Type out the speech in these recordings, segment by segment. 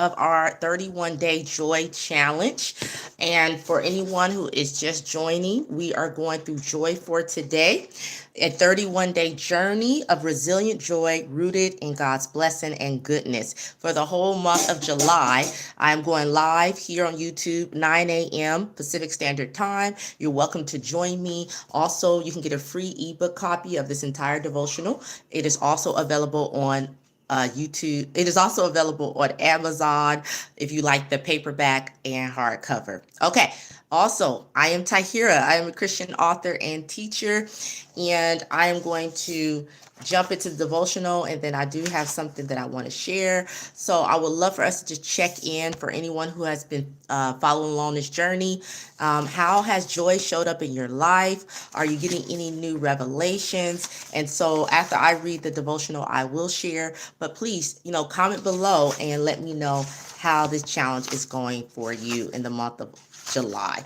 of our 31-day joy challenge. And for anyone who is just joining, we are going through joy for today, a 31-day journey of resilient joy rooted in God's blessing and goodness. For the whole month of July, I'm going live here on YouTube, 9 a.m. Pacific Standard Time. You're welcome to join me. Also, you can get a free ebook copy of this entire devotional. It is also available on YouTube. It is also available on Amazon if you like the paperback and hardcover. Okay. Also, I am Tahira. I am a Christian author and teacher, and I am going to jump into the devotional, and then I do have something that I want to share. So I would love for us to just check in for anyone who has been following along this journey. How has joy showed up in your life? Are you getting any new revelations? And so after I read the devotional, I will share. But please, comment below and let me know how this challenge is going for you in the month of July.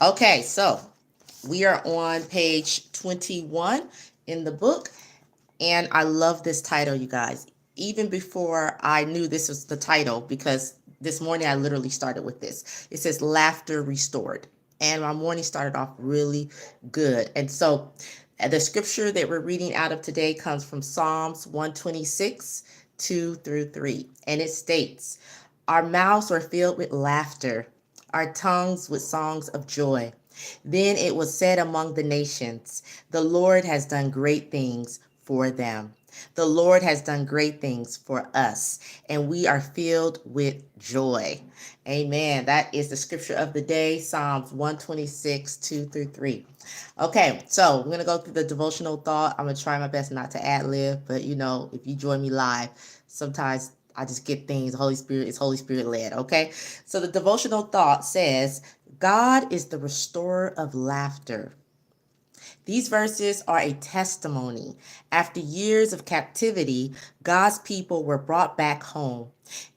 Okay, so we are on page 21 in the book. And I love this title, you guys. Even before I knew this was the title, because this morning I literally started with this. It says laughter restored. And my morning started off really good. And so the scripture that we're reading out of today comes from Psalms 126, 2 through 3. And it states, "Our mouths were filled with laughter, our tongues with songs of joy. Then it was said among the nations, the Lord has done great things for them. The Lord has done great things for us, and we are filled with joy." Amen. That is the scripture of the day, Psalms 126, 2 through 3. Okay, so we're going to go through the devotional thought. I'm going to try my best not to ad-lib, but if you join me live, sometimes I just get things. Holy Spirit is Holy Spirit led. Okay, so the devotional thought says, God is the restorer of laughter. These verses are a testimony. After years of captivity, God's people were brought back home.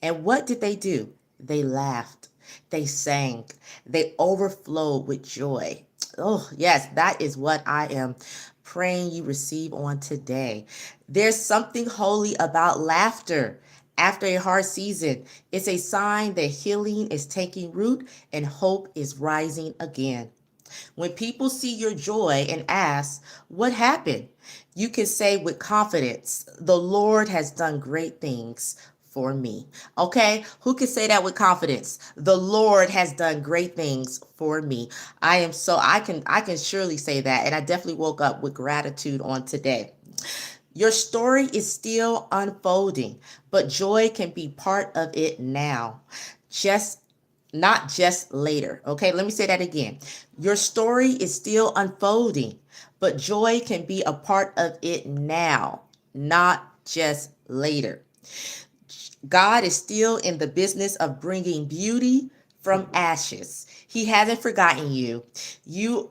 And what did they do? They laughed. They sang. They overflowed with joy. Oh, yes, that is what I am praying you receive on today. There's something holy about laughter. After a hard season, it's a sign that healing is taking root and hope is rising again. When people see your joy and ask, "What happened?" you can say with confidence, "The Lord has done great things for me." Okay? Who can say that with confidence? The Lord has done great things for me. I can surely say that, and I definitely woke up with gratitude on today. Your story is still unfolding, but joy can be part of it now. Just Not just later. Okay, let me say that again. Your story is still unfolding, but joy can be a part of it now, not just later. God is still in the business of bringing beauty from ashes. He hasn't forgotten you.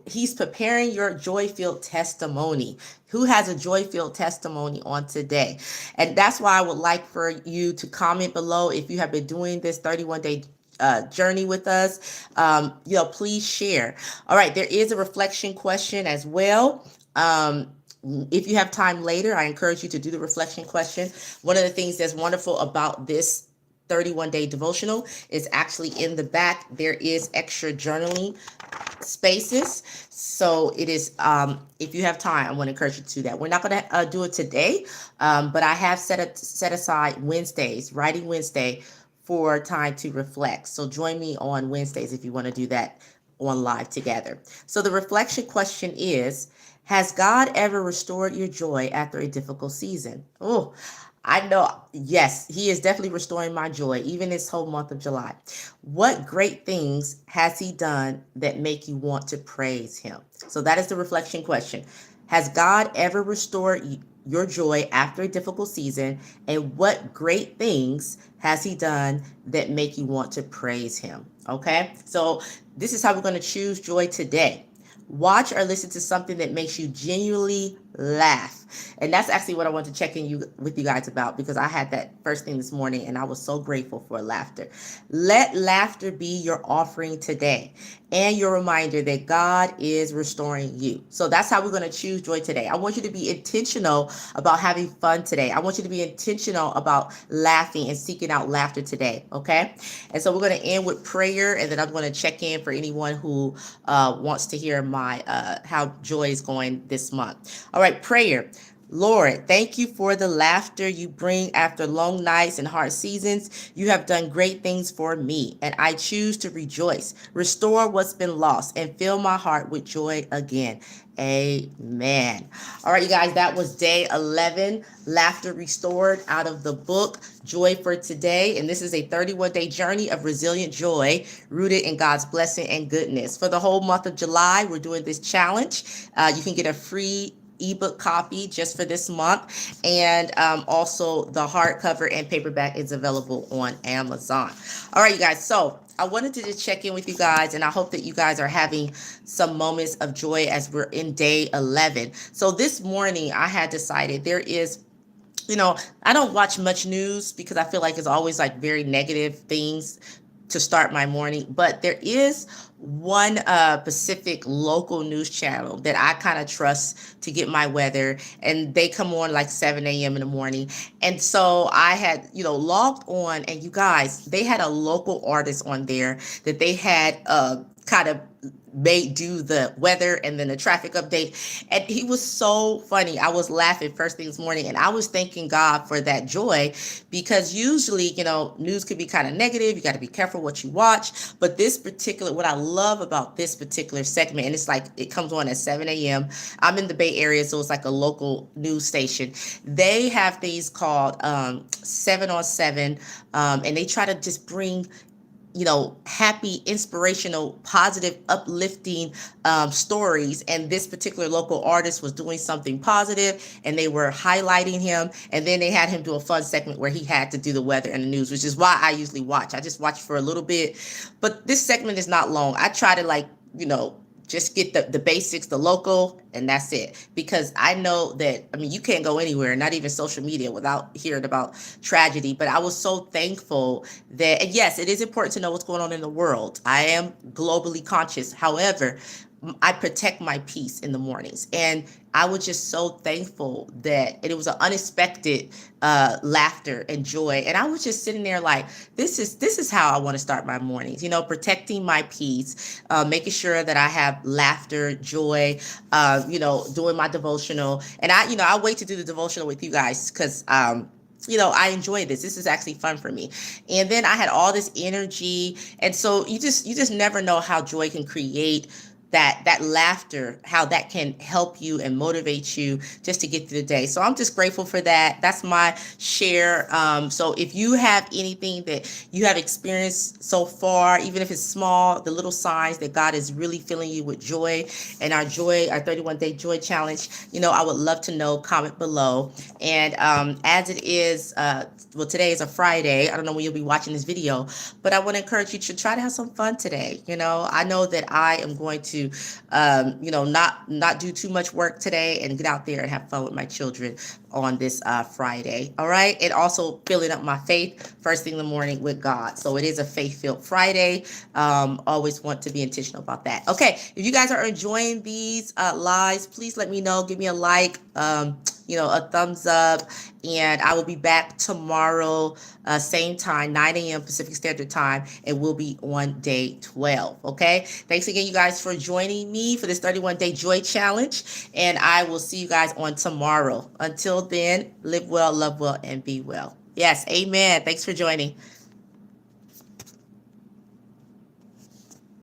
He's preparing your joy-filled testimony. Who has a joy-filled testimony on today? And that's why I would like for you to comment below if you have been doing this 31-day journey with us. Please share. All right, there is a reflection question as well. If you have time later, I encourage you to do the reflection question. One of the things that's wonderful about this 31-day devotional is actually in the back, there is extra journaling spaces. So it is, if you have time, I want to encourage you to do that. We're not going to do it today, but I have set aside Wednesdays, Writing Wednesday, for time to reflect. So join me on Wednesdays if you want to do that on live together. So the reflection question is, has God ever restored your joy after a difficult season? Oh, I know, yes, he is definitely restoring my joy, even this whole month of July. What great things has he done that make you want to praise him? So that is the reflection question. Has God ever restored your joy after a difficult season? And what great things has he done that make you want to praise him? Okay, so this is how we're going to choose joy today. Watch or listen to something that makes you genuinely laugh. And that's actually what I want to check in with you guys about, because I had that first thing this morning and I was so grateful for laughter. Let laughter be your offering today and your reminder that God is restoring you. So that's how we're going to choose joy today. I want you to be intentional about having fun today. I want you to be intentional about laughing and seeking out laughter today. Okay. And so we're going to end with prayer, and then I'm going to check in for anyone who wants to hear my how joy is going this month. All right, prayer. Lord, thank you for the laughter you bring after long nights and hard seasons. You have done great things for me, and I choose to rejoice. Restore what's been lost and fill my heart with joy again. Amen. All right, you guys, that was day 11, Laughter Restored, out of the book Joy for Today. And this is a 31-day journey of resilient joy rooted in God's blessing and goodness. For the whole month of July, we're doing this challenge. You can get a free ebook copy just for this month, and also the hardcover and paperback is available on Amazon. All right, you guys, so I wanted to just check in with you guys, and I hope that you guys are having some moments of joy as we're in day 11. So this morning I had decided there is, I don't watch much news because I feel like it's always like very negative things to start my morning. But there is one Pacific local news channel that I kind of trust to get my weather, and they come on like 7 a.m. in the morning. And so I had, logged on, and you guys, they had a local artist on there that they had kind of made do the weather and then the traffic update. And he was so funny. I was laughing first thing this morning, and I was thanking God for that joy, because usually, news could be kind of negative. You got to be careful what you watch. But what I love about this particular segment, and it's like it comes on at 7 a.m. I'm in the Bay Area, so it's like a local news station. They have these called 7 on 7, and they try to just bring happy, inspirational, positive, uplifting stories. And this particular local artist was doing something positive, and they were highlighting him. And then they had him do a fun segment where he had to do the weather and the news, which is why I usually watch. I just watch for a little bit, but this segment is not long. I try to just get the basics, the local, and that's it. Because I know that, you can't go anywhere, not even social media, without hearing about tragedy. But I was so thankful that, and yes, it is important to know what's going on in the world. I am globally conscious. However, I protect my peace in the mornings. And I was just so thankful that it was an unexpected laughter and joy. And I was just sitting there like, this is how I want to start my mornings, protecting my peace, making sure that I have laughter, joy, doing my devotional. And I wait to do the devotional with you guys because I enjoy this. This is actually fun for me. And then I had all this energy. And so you just never know how joy can create that laughter, how that can help you and motivate you just to get through the day. So I'm just grateful for that. That's my share. So if you have anything that you have experienced so far, even if it's small, the little signs that God is really filling you with joy, and our 31-day joy challenge, I would love to know. Comment below. And as it is, today is a Friday. I don't know when you'll be watching this video, but I want to encourage you to try to have some fun today. I know that I am going to not do too much work today and get out there and have fun with my children on this Friday. All right. And also filling up my faith first thing in the morning with God. So it is a faith-filled Friday. Always want to be intentional about that. Okay. If you guys are enjoying these lives, please let me know. Give me a like, a thumbs up, and I will be back tomorrow, same time, 9 a.m. Pacific Standard Time, and we'll be on day 12. Okay. Thanks again, you guys, for joining me for this 31-day joy challenge, and I will see you guys on tomorrow. Until then, live well, love well, and be well. Yes. Amen. Thanks for joining.